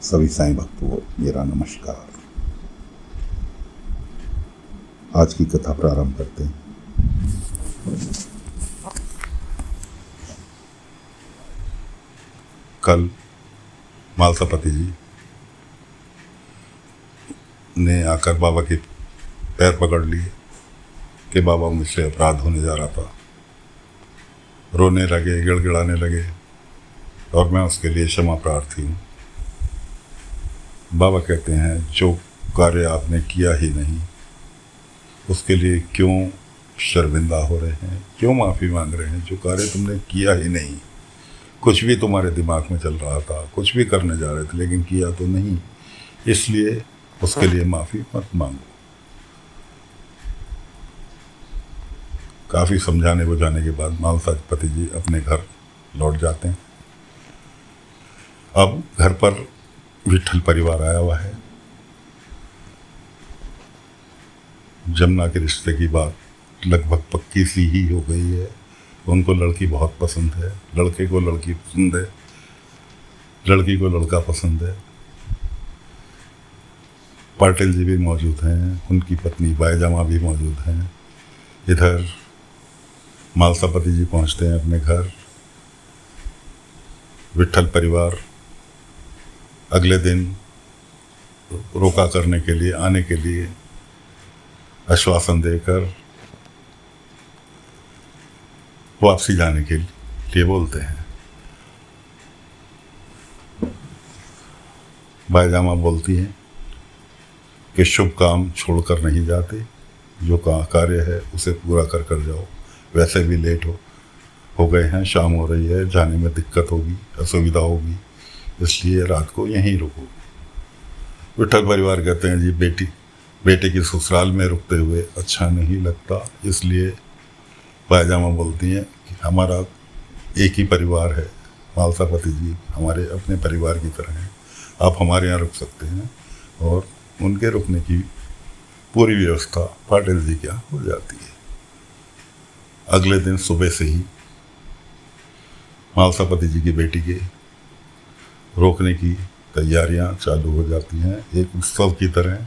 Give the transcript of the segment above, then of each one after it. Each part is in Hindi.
सभी साईं भक्तों को मेरा नमस्कार। आज की कथा प्रारंभ करते हैं। कल मालसापति जी ने आकर बाबा के पैर पकड़ लिए कि बाबा मुझसे अपराध होने जा रहा था। रोने लगे, गिड़गिड़ाने लगे और मैं उसके लिए क्षमा प्रार्थी हूँ। बाबा कहते हैं जो कार्य आपने किया ही नहीं उसके लिए क्यों शर्मिंदा हो रहे हैं, क्यों माफ़ी मांग रहे हैं। जो कार्य तुमने किया ही नहीं, कुछ भी तुम्हारे दिमाग में चल रहा था, कुछ भी करने जा रहे थे लेकिन किया तो नहीं, इसलिए उसके लिए माफ़ी मत मांगो। काफ़ी समझाने बुझाने के बाद मालसापति जी अपने घर लौट जाते हैं। अब घर पर विट्ठल परिवार आया हुआ है। जमुना के रिश्ते की बात लगभग पक्की सी ही हो गई है। उनको लड़की बहुत पसंद है, लड़के को लड़की पसंद है, लड़की को लड़का पसंद है। पाटिल जी भी मौजूद हैं, उनकी पत्नी बाईजामा भी मौजूद हैं। इधर मालसापति जी पहुंचते हैं अपने घर। विट्ठल परिवार अगले दिन रोका करने के लिए, आने के लिए आश्वासन देकर वापसी जाने के लिए बोलते हैं। बाईजामा बोलती हैं कि शुभ काम छोड़कर नहीं जाते, जो कार्य है उसे पूरा कर कर जाओ। वैसे भी लेट हो गए हैं, शाम हो रही है, जाने में दिक्कत होगी, असुविधा होगी, इसलिए रात को यहीं रुको। विट्ठल परिवार कहते हैं जी बेटे की ससुराल में रुकते हुए अच्छा नहीं लगता, इसलिए बाईजामा बोलती हैं कि हमारा एक ही परिवार है, मालसापति जी हमारे अपने परिवार की तरह हैं, आप हमारे यहाँ रुक सकते हैं। और उनके रुकने की पूरी व्यवस्था पाटिल जी के यहाँ हो जाती है। अगले दिन सुबह से ही मालसापति जी की बेटी के रोकने की तैयारियां चालू हो जाती हैं, एक उत्सव की तरह,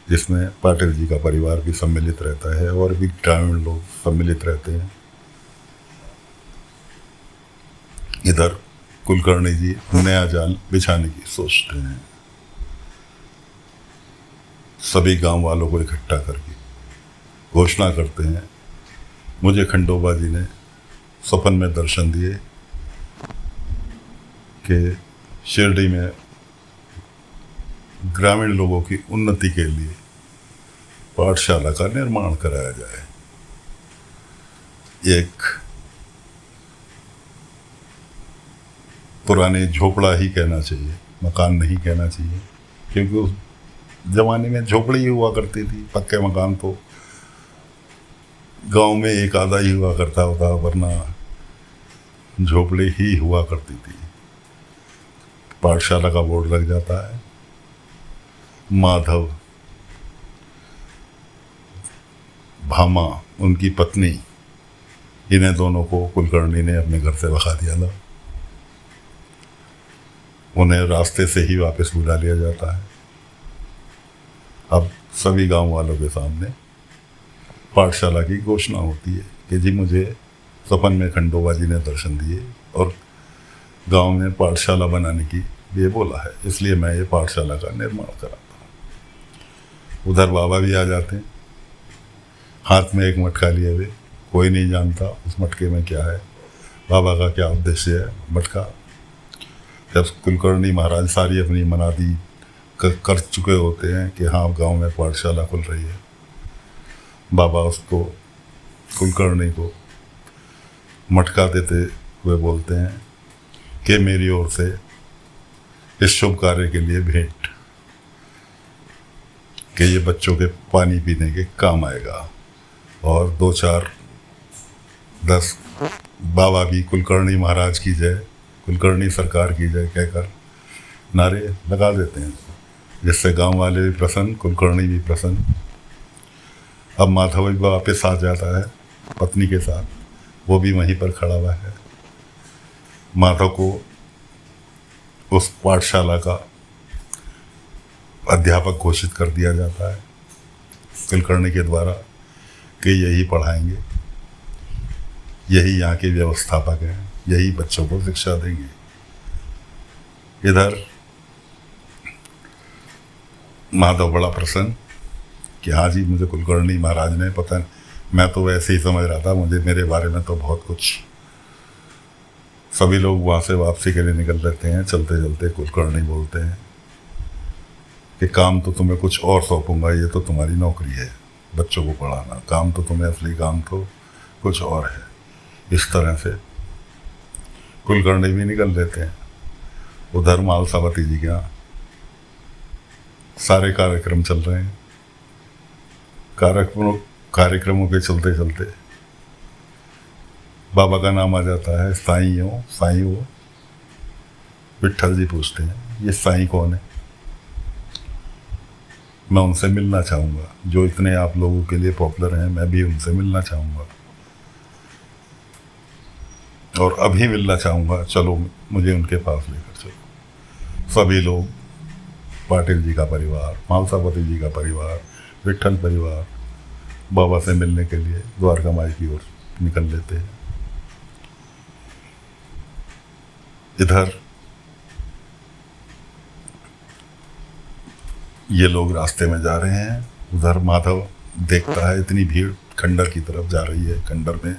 जिसमें पाटिल जी का परिवार भी सम्मिलित रहता है और भी ग्रामीण लोग सम्मिलित रहते हैं। इधर कुलकर्णी जी नया जाल बिछाने की सोचते हैं। सभी गांव वालों को इकट्ठा करके घोषणा करते हैं, मुझे खंडोबा जी ने सपन में दर्शन दिए कि शिरडी में ग्रामीण लोगों की उन्नति के लिए पाठशाला का निर्माण कराया जाए। एक पुराने झोपड़ा ही कहना चाहिए, मकान नहीं कहना चाहिए, क्योंकि उस जमाने में झोपड़ी ही हुआ करती थी। पक्के मकान तो गांव में एक आधा ही हुआ करता होता, वरना झोपड़ी ही हुआ करती थी। पाठशाला का बोर्ड लग जाता है। माधव, भामा, उनकी पत्नी, इन्हें दोनों को कुलकर्णी ने अपने घर से भगा दिया था। उन्हें रास्ते से ही वापस बुला लिया जाता है। अब सभी गांव वालों के सामने पाठशाला की घोषणा होती है कि जी मुझे सपन में खंडोबा जी ने दर्शन दिए और गांव में पाठशाला बनाने की ये बोला है, इसलिए मैं ये पाठशाला का निर्माण कराता हूँ। उधर बाबा भी आ जाते हैं, हाथ में एक मटका लिए हुए। कोई नहीं जानता उस मटके में क्या है, बाबा का क्या उद्देश्य है। मटका जब कुलकर्णी महाराज सारी अपनी मनादी कर चुके होते हैं कि हाँ गांव में पाठशाला खुल रही है, बाबा उसको कुलकर्णी को मटका देते हुए बोलते हैं कि मेरी ओर से इस शुभ कार्य के लिए भेंट, कि ये बच्चों के पानी पीने के काम आएगा। और 2 4 10 बाबा भी कुलकर्णी महाराज की जय, कुलकर्णी सरकार की जय कहकर नारे लगा देते हैं, जिससे गांव वाले भी प्रसन्न, कुलकर्णी भी प्रसन्न। अब माधव भी वापस आ जाता है पत्नी के साथ, वो भी वहीं पर खड़ा हुआ है। माधव को उस पाठशाला का अध्यापक घोषित कर दिया जाता है कुलकर्णी के द्वारा कि यही पढ़ाएंगे, यही यहाँ के व्यवस्थापक हैं, यही बच्चों को शिक्षा देंगे। इधर माधव बड़ा प्रसन्न कि हाँ जी, मुझे कुलकर्णी महाराज ने पता नहीं, मैं तो वैसे ही समझ रहा था, मुझे मेरे बारे में तो बहुत कुछ। सभी लोग वहाँ से वापसी के लिए निकल लेते हैं। चलते चलते कुलकर्णी बोलते हैं कि काम तो तुम्हें कुछ और सौंपूंगा, ये तो तुम्हारी नौकरी है बच्चों को पढ़ाना, काम तो तुम्हें, असली काम तो कुछ और है। इस तरह से कुलकर्णी भी निकल लेते हैं। उधर मालसावती जी के यहाँ सारे कार्यक्रम चल रहे हैं। कार्यक्रमों के चलते चलते बाबा का नाम आ जाता है। साईं वो विट्ठल जी पूछते हैं, ये साईं कौन है? मैं उनसे मिलना चाहूँगा, जो इतने आप लोगों के लिए पॉपुलर हैं, मैं भी उनसे मिलना चाहूँगा और अभी मिलना चाहूँगा, चलो मुझे उनके पास लेकर चलो। सभी लोग, पाटिल जी का परिवार, मालसावती जी का परिवार, विट्ठल परिवार, बाबा से मिलने के लिए द्वारका माई की ओर निकल लेते हैं। इधर ये लोग रास्ते में जा रहे हैं। उधर माधव देखता है इतनी भीड़ खंडर की तरफ जा रही है। खंडर में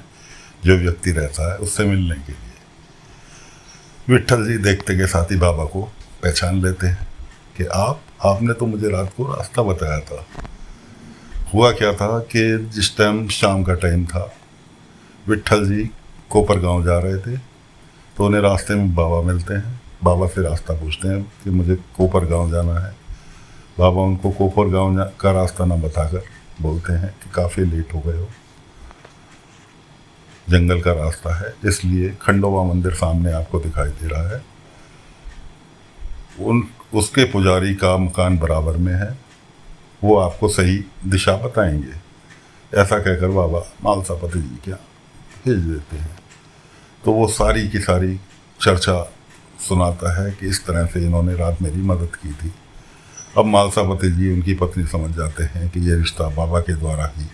जो व्यक्ति रहता है उससे मिलने के लिए विट्ठल जी देखते के साथ ही बाबा को पहचान लेते हैं कि आपने तो मुझे रात को रास्ता बताया था। हुआ क्या था कि जिस टाइम शाम का टाइम था, विट्ठल जी कोपर गांव जा रहे थे, तो उन्हें रास्ते में बाबा मिलते हैं। बाबा से रास्ता पूछते हैं कि मुझे कोपर गांव जाना है। बाबा उनको कोपर गांव का रास्ता ना बताकर बोलते हैं कि काफ़ी लेट हो गए हो, जंगल का रास्ता है, इसलिए खंडोबा मंदिर सामने आपको दिखाई दे रहा है, उसके पुजारी का मकान बराबर में है, वो आपको सही दिशा बताएंगे। ऐसा कहकर बाबा मालसापति जी क्या भेज देते हैं। तो वो सारी की सारी चर्चा सुनाता है कि इस तरह से इन्होंने रात मेरी मदद की थी। अब मालसापति जी, उनकी पत्नी, समझ जाते हैं कि ये रिश्ता बाबा के द्वारा ही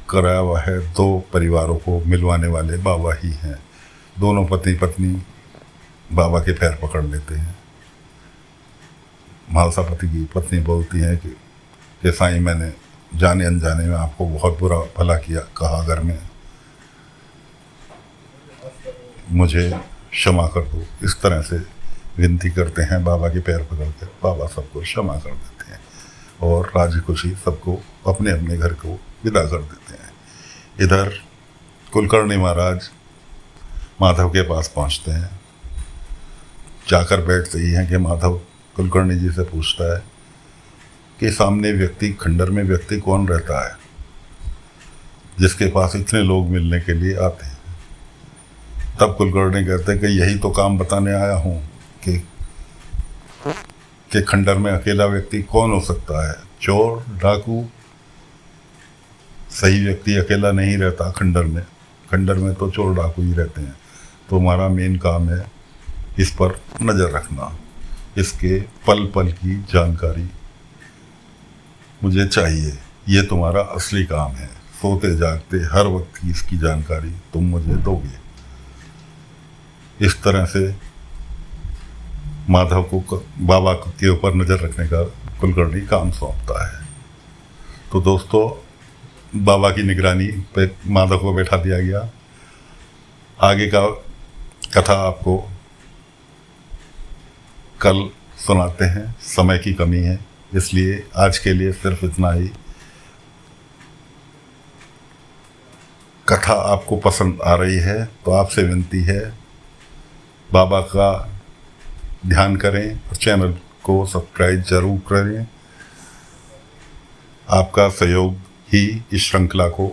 कराया हुआ है। दो परिवारों को मिलवाने वाले बाबा ही हैं। दोनों पति पत्नी बाबा के पैर पकड़ लेते हैं। मालसापति की पत्नी बोलती है कि साईं, मैंने जाने अनजाने में आपको बहुत बुरा भला किया कहा घर में, मुझे क्षमा कर दो। इस तरह से विनती करते हैं बाबा के पैर पकड़कर। बाबा सबको क्षमा कर देते हैं और राजी खुशी सबको अपने अपने घर को विदा कर देते हैं। इधर कुलकर्णी महाराज माधव के पास पहुंचते हैं। जाकर बैठते ही हैं कि माधव कुलकर्णी जी से पूछता है कि सामने व्यक्ति, खंडर में व्यक्ति कौन रहता है जिसके पास इतने लोग मिलने के लिए आते हैं? तब कुलकर्णी कहते हैं कि यही तो काम बताने आया हूँ कि खंडर में अकेला व्यक्ति कौन हो सकता है? चोर, डाकू, सही व्यक्ति अकेला नहीं रहता खंडर में। खंडर में तो चोर डाकू ही रहते हैं। तो हमारा मेन काम है इस पर नज़र रखना, इसके पल पल की जानकारी मुझे चाहिए। ये तुम्हारा असली काम है। सोते जागते हर वक्त की इसकी जानकारी तुम मुझे दोगे। इस तरह से माधव को बाबा के ऊपर नज़र रखने का कुलकर्णी काम सौंपता है। तो दोस्तों, बाबा की निगरानी पे माधव को बैठा दिया गया। आगे का कथा आपको कल सुनाते हैं, समय की कमी है, इसलिए आज के लिए सिर्फ इतना ही। कथा आपको पसंद आ रही है तो आपसे विनती है, बाबा का ध्यान करें और चैनल को सब्सक्राइब जरूर करें। आपका सहयोग ही इस श्रृंखला को